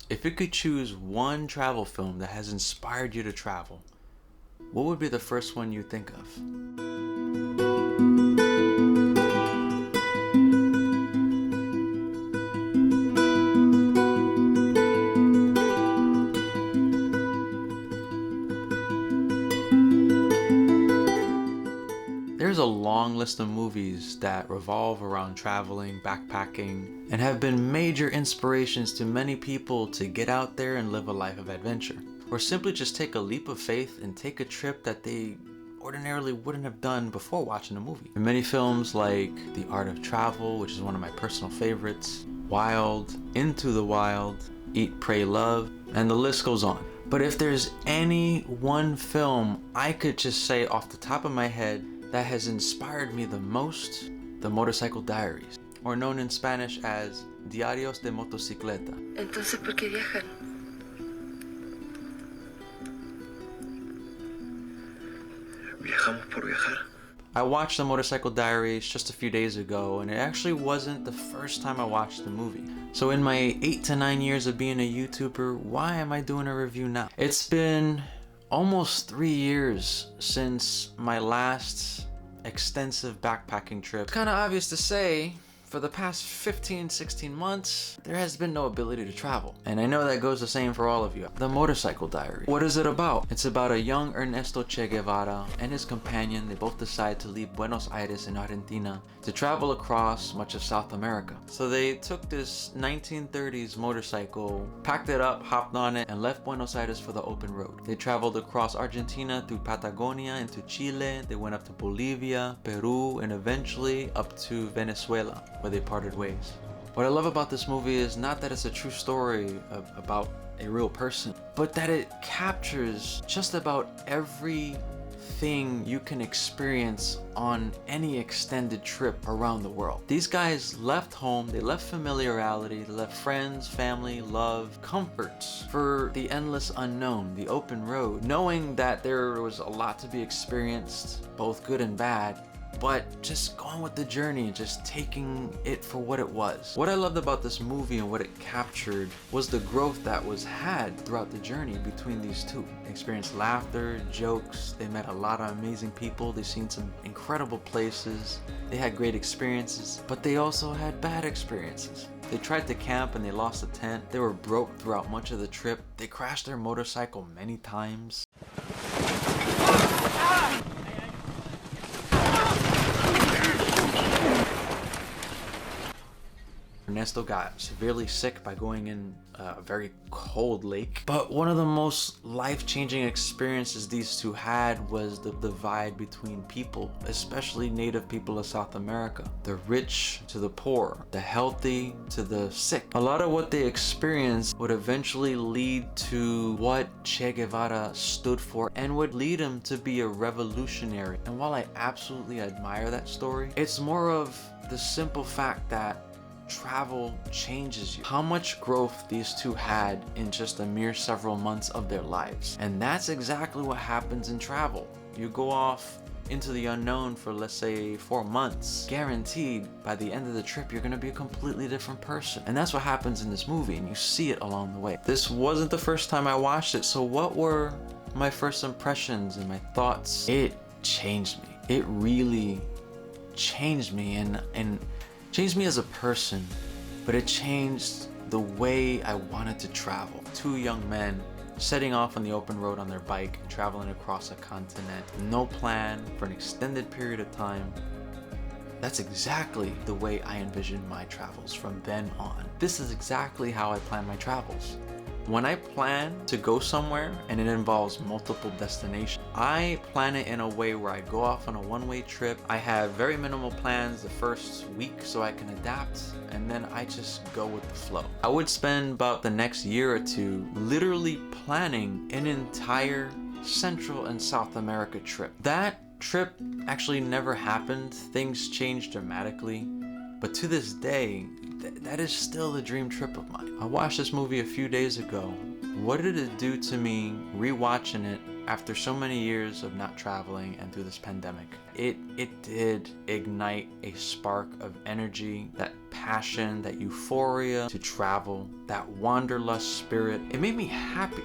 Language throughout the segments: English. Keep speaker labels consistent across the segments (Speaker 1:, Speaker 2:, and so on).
Speaker 1: If you could choose one travel film that has inspired you to travel, what would be the first one you think of? There's a long list of movies that revolve around traveling, backpacking, and have been major inspirations to many people to get out there and live a life of adventure. Or simply just take a leap of faith and take a trip that they ordinarily wouldn't have done before watching a movie. In many films like The Art of Travel, which is one of my personal favorites, Wild, Into the Wild, Eat, Pray, Love, and the list goes on. But if there's any one film I could just say off the top of my head that has inspired me the most, the Motorcycle Diaries, or known in Spanish as Diarios de Motocicleta.
Speaker 2: Entonces, ¿por qué viajan?
Speaker 3: Viajamos por viajar.
Speaker 1: I watched the Motorcycle Diaries just a few days ago, and it actually wasn't the first time I watched the movie. So in my 8 to 9 years of being a YouTuber, why am I doing a review now? It's been almost 3 years since my last extensive backpacking trip. It's kind of obvious to say, for the past 15-16 months, there has been no ability to travel. And I know that goes the same for all of you. The Motorcycle Diary. What is it about? It's about a young Ernesto Che Guevara and his companion. They both decide to leave Buenos Aires in Argentina to travel across much of South America. So they took this 1930s motorcycle, packed it up, hopped on it, and left Buenos Aires for the open road. They traveled across Argentina through Patagonia into Chile. They went up to Bolivia, Peru, and eventually up to Venezuela, where they parted ways. What I love about this movie is not that it's a true story about a real person, but that it captures just about everything you can experience on any extended trip around the world. These guys left home, they left familiarity, they left friends, family, love, comforts for the endless unknown, the open road, knowing that there was a lot to be experienced, both good and bad, but just going with the journey, just taking it for what it was. What I loved about this movie and what it captured was the growth that was had throughout the journey between these two. They experienced laughter, jokes, they met a lot of amazing people, they've seen some incredible places, they had great experiences, but they also had bad experiences. They tried to camp and they lost a tent, they were broke throughout much of the trip, they crashed their motorcycle many times. Ernesto got severely sick by going in a very cold lake. But one of the most life-changing experiences these two had was the divide between people, especially native people of South America. The rich to the poor, the healthy to the sick. A lot of what they experienced would eventually lead to what Che Guevara stood for and would lead him to be a revolutionary. And while I absolutely admire that story, it's more of the simple fact that travel changes you. How much growth these two had in just a mere several months of their lives. And that's exactly what happens in travel. You go off into the unknown for, let's say, 4 months. Guaranteed, by the end of the trip, you're gonna be a completely different person. And that's what happens in this movie, and you see it along the way. This wasn't the first time I watched it, so what were my first impressions and my thoughts? It changed me. It really changed me, and changed me as a person, but it changed the way I wanted to travel. Two young men setting off on the open road on their bike and traveling across a continent. No plan for an extended period of time. That's exactly the way I envisioned my travels from then on. This is exactly how I plan my travels. When I plan to go somewhere and it involves multiple destinations, I plan it in a way where I go off on a one-way trip. I have very minimal plans the first week so I can adapt, and then I just go with the flow. I would spend about the next year or two literally planning an entire Central and South America trip. That trip actually never happened. Things changed dramatically, but to this day, that is still a dream trip of mine. I watched this movie a few days ago. What did it do to me rewatching it after so many years of not traveling and through this pandemic, it did ignite a spark of energy, that passion, that euphoria to travel, that wanderlust spirit. It made me happy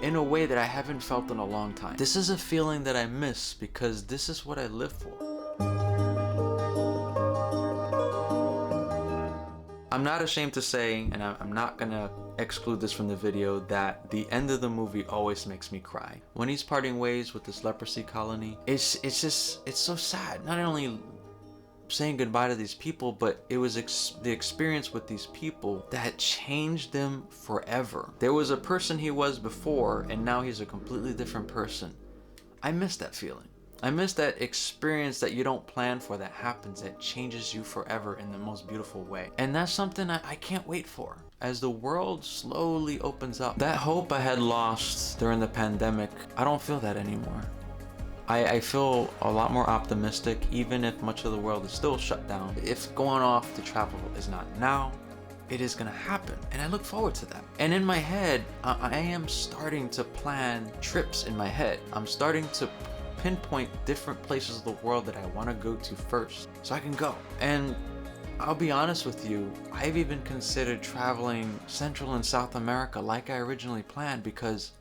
Speaker 1: in a way that I haven't felt in a long time. This is a feeling that I miss because this is what I live for. I'm not ashamed to say, and I'm not gonna exclude this from the video, that the end of the movie always makes me cry. When he's parting ways with this leprosy colony, it's so sad. Not only saying goodbye to these people, but it was the experience with these people that changed them forever. There was a person he was before, and now he's a completely different person. I miss that feeling. I miss that experience that you don't plan for, that happens, that changes you forever in the most beautiful way. And that's something I can't wait for. As the world slowly opens up, that hope I had lost during the pandemic, I don't feel that anymore. I feel a lot more optimistic, even if much of the world is still shut down. If going off to travel is not now, it is gonna happen, and I look forward to that. And in my head, I am starting to plan trips in my head. I'm starting to pinpoint different places of the world that I want to go to first, so I can go. And I'll be honest with you, I've even considered traveling Central and South America like I originally planned, because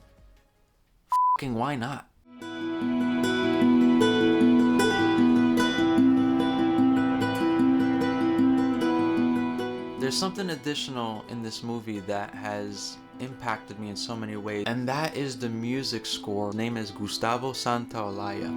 Speaker 1: f***ing why not? There's something additional in this movie that has impacted me in so many ways, and that is the music score. His name is Gustavo Santaolalla.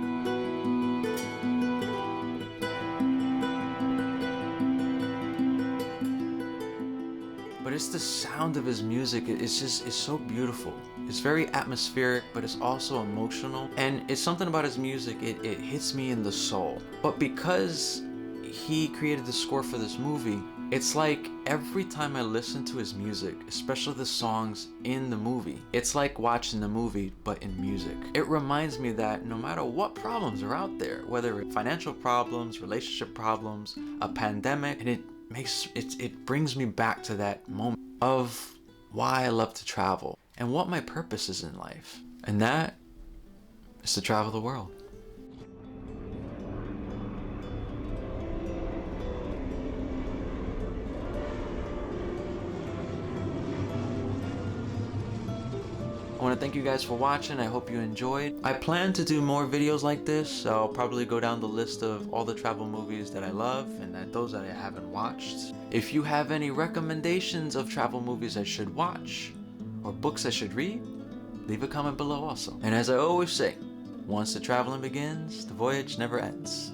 Speaker 1: But it's the sound of his music. It's so beautiful. It's very atmospheric, but it's also emotional. And it's something about his music, it hits me in the soul. But because he created the score for this movie, it's like every time I listen to his music, especially the songs in the movie, it's like watching the movie but in music. It reminds me that no matter what problems are out there, whether it's financial problems, relationship problems, a pandemic, and it brings me back to that moment of why I love to travel and what my purpose is in life. And that is to travel the world. I want to thank you guys for watching. I hope you enjoyed. I plan to do more videos like this, so I'll probably go down the list of all the travel movies that I love and those that I haven't watched. If you have any recommendations of travel movies I should watch or books I should read, leave a comment below also. And as I always say, once the traveling begins, the voyage never ends.